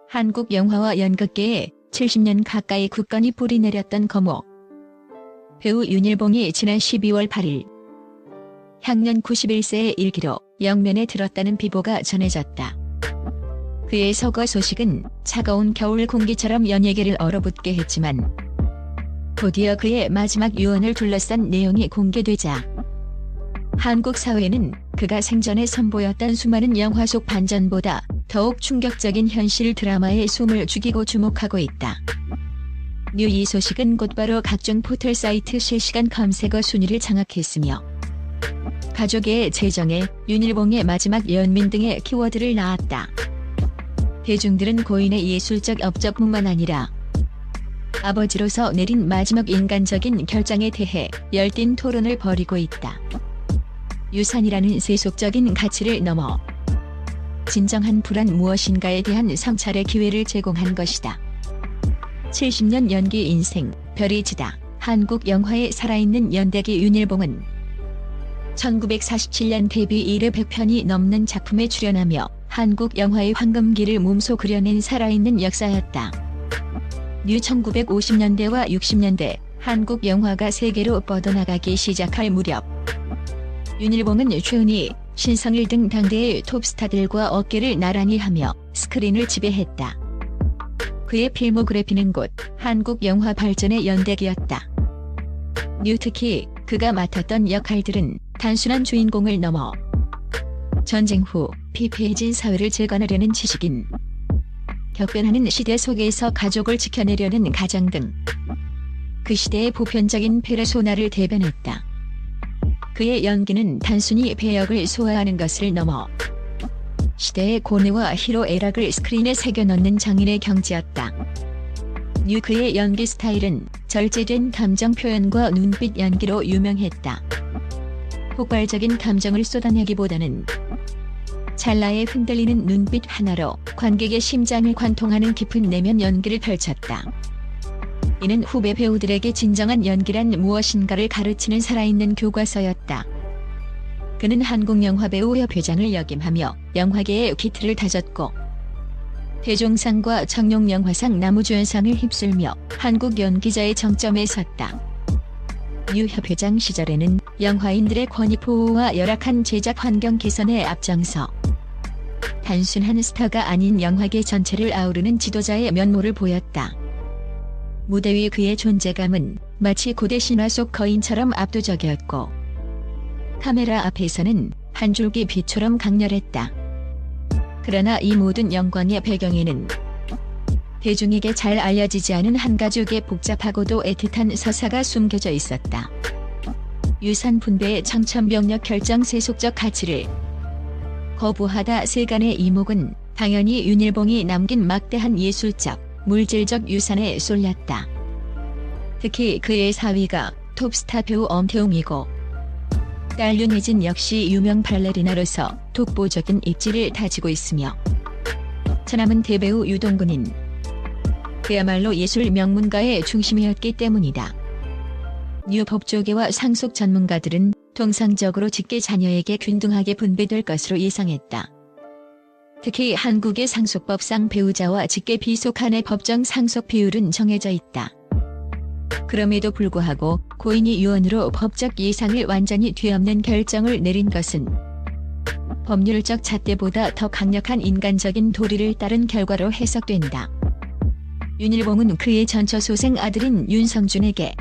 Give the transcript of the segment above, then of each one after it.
한국 영화와 연극계에 70년 가까이 굳건히 뿌리내렸던 거목. 배우 윤일봉이 지난 12월 8일 향년 91세의 일기로 영면에 들었다는 비보가 전해졌다. 그의 서거 소식은 차가운 겨울 공기처럼 연예계를 얼어붙게 했지만 곧이어 그의 마지막 유언을 둘러싼 내용이 공개되자 한국 사회는 그가 생전에 선보였던 수많은 영화 속 반전보다 더욱 충격적인 현실 드라마에 숨을 죽이고 주목하고 있다. 이 소식은 곧바로 각종 포털 사이트 실시간 검색어 순위를 장악했으며 가족의 재정에 윤일봉의 마지막 연민 등의 키워드를 낳았다. 대중들은 고인의 예술적 업적뿐만 아니라 아버지로서 내린 마지막 인간적인 결정에 대해 열띤 토론을 벌이고 있다. 유산이라는 세속적인 가치를 넘어 진정한 불안 무엇인가에 대한 성찰의 기회를 제공한 것이다. 70년 연기 인생, 별이 지다. 한국 영화의 살아있는 연대기 윤일봉은 1947년 데뷔 이래 100편이 넘는 작품에 출연하며 한국 영화의 황금기를 몸소 그려낸 살아있는 역사였다. 1950년대와 60년대 한국 영화가 세계로 뻗어나가기 시작할 무렵 윤일봉은 최은희, 신성일 등 당대의 톱스타들과 어깨를 나란히 하며 스크린을 지배했다. 그의 필모그래피는 곧 한국 영화 발전의 연대기였다. 특히 그가 맡았던 역할들은 단순한 주인공을 넘어 전쟁 후 피폐해진 사회를 재건하려는 지식인, 격변하는 시대 속에서 가족을 지켜내려는 가장 등 그 시대의 보편적인 페르소나를 대변했다. 그의 연기는 단순히 배역을 소화하는 것을 넘어 시대의 고뇌와 희로애락을 스크린에 새겨넣는 장인의 경지였다. 그의 연기 스타일은 절제된 감정 표현과 눈빛 연기로 유명했다. 폭발적인 감정을 쏟아내기보다는 찰나에 흔들리는 눈빛 하나로 관객의 심장을 관통하는 깊은 내면 연기를 펼쳤다. 이는 후배 배우들에게 진정한 연기란 무엇인가를 가르치는 살아있는 교과서였다. 그는 한국영화배우협회장을 역임하며 영화계의 기틀을 다졌고 대종상과 청룡영화상 나무주연상을 휩쓸며 한국 연기자의 정점에 섰다. 협회장 시절에는 영화인들의 권위 보호와 열악한 제작 환경 개선에 앞장서 단순한 스타가 아닌 영화계 전체를 아우르는 지도자의 면모를 보였다. 무대 위 그의 존재감은 마치 고대 신화 속 거인처럼 압도적이었고 카메라 앞에서는 한 줄기 빛처럼 강렬했다. 그러나 이 모든 영광의 배경에는 대중에게 잘 알려지지 않은 한 가족의 복잡하고도 애틋한 서사가 숨겨져 있었다. 유산 분배의 청천벽력 결정 세속적 가치를 거부하다 세간의 이목은 당연히 윤일봉이 남긴 막대한 예술적, 물질적 유산에 쏠렸다. 특히 그의 사위가 톱스타 배우 엄태웅이고 딸 윤혜진 역시 유명 발레리나로서 독보적인 입지를 다지고 있으며 처남은 대배우 유동근인 그야말로 예술 명문가의 중심이었기 때문이다. 법조계와 상속 전문가들은 통상적으로 직계 자녀에게 균등하게 분배될 것으로 예상했다. 특히 한국의 상속법상 배우자와 직계 비속 간의 법정 상속 비율은 정해져 있다. 그럼에도 불구하고 고인이 유언으로 법적 예상을 완전히 뒤엎는 결정을 내린 것은 법률적 잣대보다 더 강력한 인간적인 도리를 따른 결과로 해석된다. 윤일봉은 그의 전처소생 아들인 윤성준에게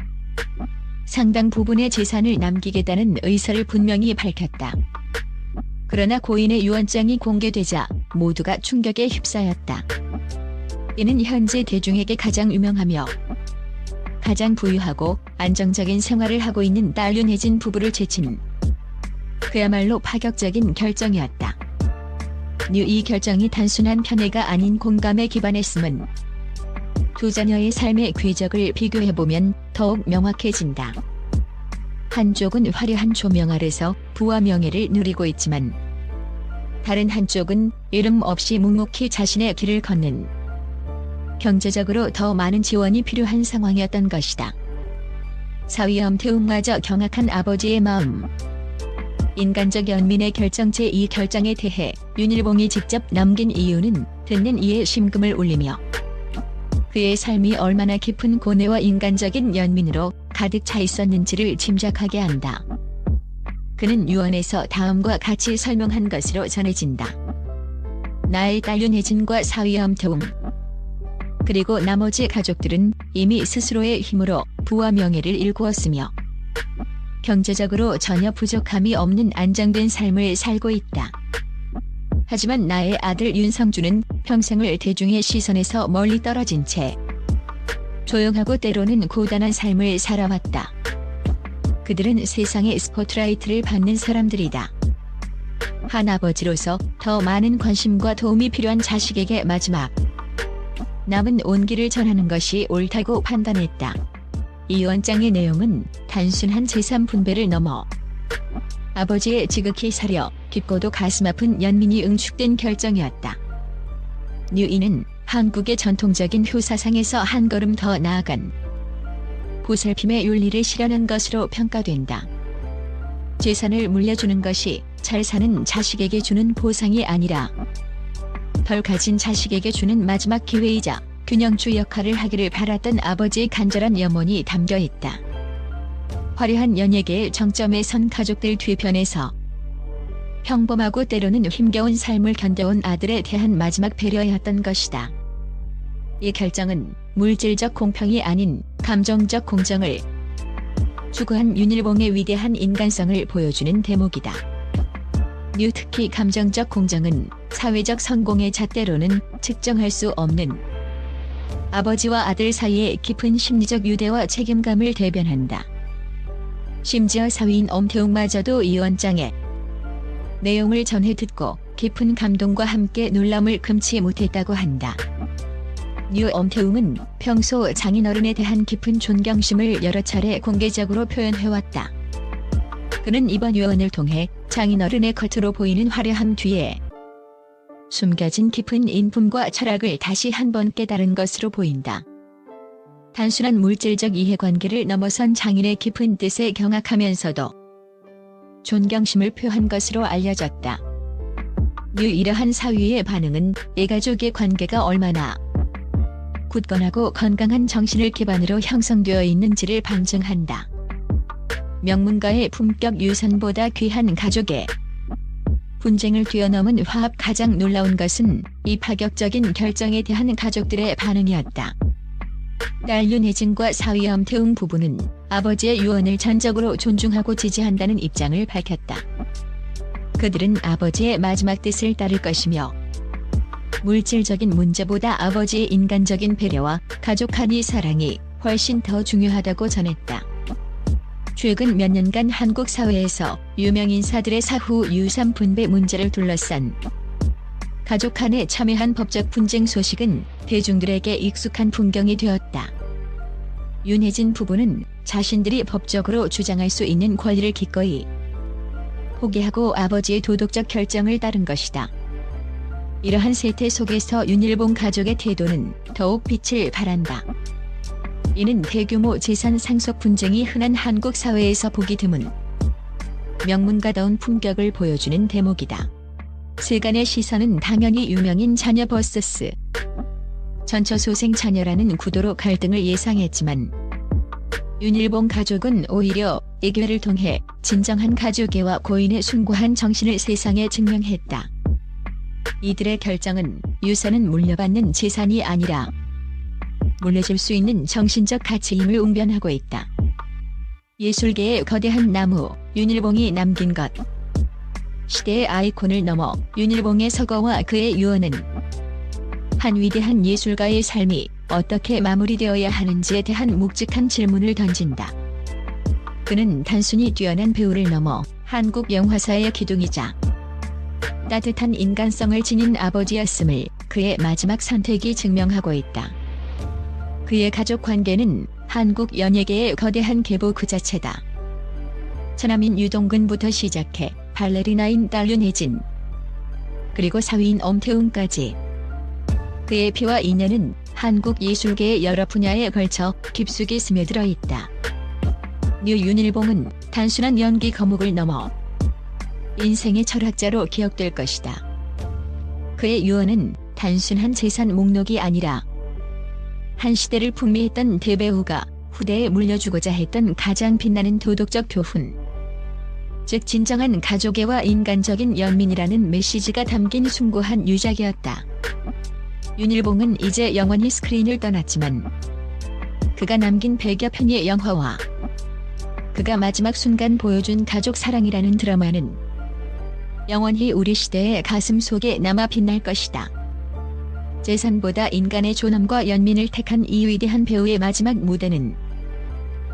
상당 부분의 재산을 남기겠다는 의사를 분명히 밝혔다. 그러나 고인의 유언장이 공개되자 모두가 충격에 휩싸였다. 이는 현재 대중에게 가장 유명하며 가장 부유하고 안정적인 생활을 하고 있는 딸 윤혜진 부부를 제친 그야말로 파격적인 결정이었다. 이 결정이 단순한 편애가 아닌 공감에 기반했음은 두 자녀의 삶의 궤적을 비교해보면 더욱 명확해진다. 한쪽은 화려한 조명 아래서 부와 명예를 누리고 있지만 다른 한쪽은 이름 없이 묵묵히 자신의 길을 걷는 경제적으로 더 많은 지원이 필요한 상황이었던 것이다. 사위 엄태웅마저 경악한 아버지의 마음. 인간적 연민의 결정체 이 결정에 대해 윤일봉이 직접 남긴 이유는 듣는 이의 심금을 울리며 그의 삶이 얼마나 깊은 고뇌와 인간적인 연민으로 가득 차 있었는지를 짐작하게 한다. 그는 유언에서 다음과 같이 설명한 것으로 전해진다. 나의 딸 윤혜진과 사위 엄태웅 그리고 나머지 가족들은 이미 스스로의 힘으로 부와 명예를 일구었으며 경제적으로 전혀 부족함이 없는 안정된 삶을 살고 있다. 하지만 나의 아들 윤성주는 평생을 대중의 시선에서 멀리 떨어진 채 조용하고 때로는 고단한 삶을 살아왔다. 그들은 세상의 스포트라이트를 받는 사람들이다. 한 아버지로서 더 많은 관심과 도움이 필요한 자식에게 마지막 남은 온기를 전하는 것이 옳다고 판단했다. 이 원장의 내용은 단순한 재산 분배를 넘어 아버지의 지극히 사려 깊고도 가슴 아픈 연민이 응축된 결정이었다. 뉴이는 한국의 전통적인 효사상에서 한 걸음 더 나아간 보살핌의 윤리를 실현한 것으로 평가된다. 재산을 물려주는 것이 잘 사는 자식에게 주는 보상이 아니라 덜 가진 자식에게 주는 마지막 기회이자 균형주 역할을 하기를 바랐던 아버지의 간절한 염원이 담겨 있다. 화려한 연예계의 정점에 선 가족들 뒤편에서 평범하고 때로는 힘겨운 삶을 견뎌온 아들에 대한 마지막 배려였던 것이다. 이 결정은 물질적 공평이 아닌 감정적 공정을 추구한 윤일봉의 위대한 인간성을 보여주는 대목이다. 특히 감정적 공정은 사회적 성공의 잣대로는 측정할 수 없는 아버지와 아들 사이의 깊은 심리적 유대와 책임감을 대변한다. 심지어 사위인 엄태웅마저도 이 원장의 내용을 전해 듣고 깊은 감동과 함께 놀람을 금치 못했다고 한다. 엄태웅은 평소 장인어른에 대한 깊은 존경심을 여러 차례 공개적으로 표현해왔다. 그는 이번 유언을 통해 장인어른의 겉으로 보이는 화려함 뒤에 숨겨진 깊은 인품과 철학을 다시 한번 깨달은 것으로 보인다. 단순한 물질적 이해관계를 넘어선 장인의 깊은 뜻에 경악하면서도 존경심을 표한 것으로 알려졌다. 이러한 사위의 반응은 애가족의 관계가 얼마나 굳건하고 건강한 정신을 기반으로 형성되어 있는지를 방증한다. 명문가의 품격 유산보다 귀한 가족의 분쟁을 뛰어넘은 화합. 가장 놀라운 것은 이 파격적인 결정에 대한 가족들의 반응이었다. 딸 윤혜진과 사위 엄태웅 부부는 아버지의 유언을 전적으로 존중하고 지지한다는 입장을 밝혔다. 그들은 아버지의 마지막 뜻을 따를 것이며 물질적인 문제보다 아버지의 인간적인 배려와 가족 간의 사랑이 훨씬 더 중요하다고 전했다. 최근 몇 년간 한국 사회에서 유명 인사들의 사후 유산 분배 문제를 둘러싼 가족 간에 첨예한 법적 분쟁 소식은 대중들에게 익숙한 풍경이 되었다. 윤혜진 부부는 자신들이 법적으로 주장할 수 있는 권리를 기꺼이 포기하고 아버지의 도덕적 결정을 따른 것이다. 이러한 세태 속에서 윤일봉 가족의 태도는 더욱 빛을 발한다. 이는 대규모 재산 상속 분쟁이 흔한 한국 사회에서 보기 드문 명문가다운 품격을 보여주는 대목이다. 세간의 시선은 당연히 유명인 자녀 vs 전처소생 자녀라는 구도로 갈등을 예상했지만 윤일봉 가족은 오히려 이 기회를 통해 진정한 가족애와 고인의 숭고한 정신을 세상에 증명했다. 이들의 결정은 유산은 물려받는 재산이 아니라 물려줄 수 있는 정신적 가치임을 웅변하고 있다. 예술계의 거대한 나무, 윤일봉이 남긴 것. 시대의 아이콘을 넘어 윤일봉의 서거와 그의 유언은 한 위대한 예술가의 삶이 어떻게 마무리되어야 하는지에 대한 묵직한 질문을 던진다. 그는 단순히 뛰어난 배우를 넘어 한국 영화사의 기둥이자 따뜻한 인간성을 지닌 아버지였음을 그의 마지막 선택이 증명하고 있다. 그의 가족 관계는 한국 연예계의 거대한 계보 그 자체다. 처남인 유동근부터 시작해 발레리나인 딸 윤혜진, 그리고 사위인 엄태웅까지 그의 피와 인연은 한국 예술계의 여러 분야에 걸쳐 깊숙이 스며들어 있다. 윤일봉은 단순한 연기 거목을 넘어 인생의 철학자로 기억될 것이다. 그의 유언은 단순한 재산 목록이 아니라 한 시대를 풍미했던 대배우가 후대에 물려주고자 했던 가장 빛나는 도덕적 교훈, 즉 진정한 가족애와 인간적인 연민이라는 메시지가 담긴 숭고한 유작이었다. 윤일봉은 이제 영원히 스크린을 떠났지만 그가 남긴 100여 편의 영화와 그가 마지막 순간 보여준 가족 사랑이라는 드라마는 영원히 우리 시대의 가슴 속에 남아 빛날 것이다. 재산보다 인간의 존엄과 연민을 택한 이 위대한 배우의 마지막 무대는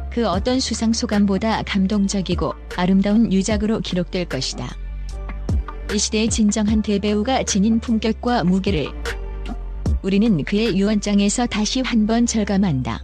그 어떤 수상 소감보다 감동적이고 아름다운 유작으로 기록될 것이다. 이 시대의 진정한 대배우가 지닌 품격과 무게를 우리는 그의 유언장에서 다시 한 번 절감한다.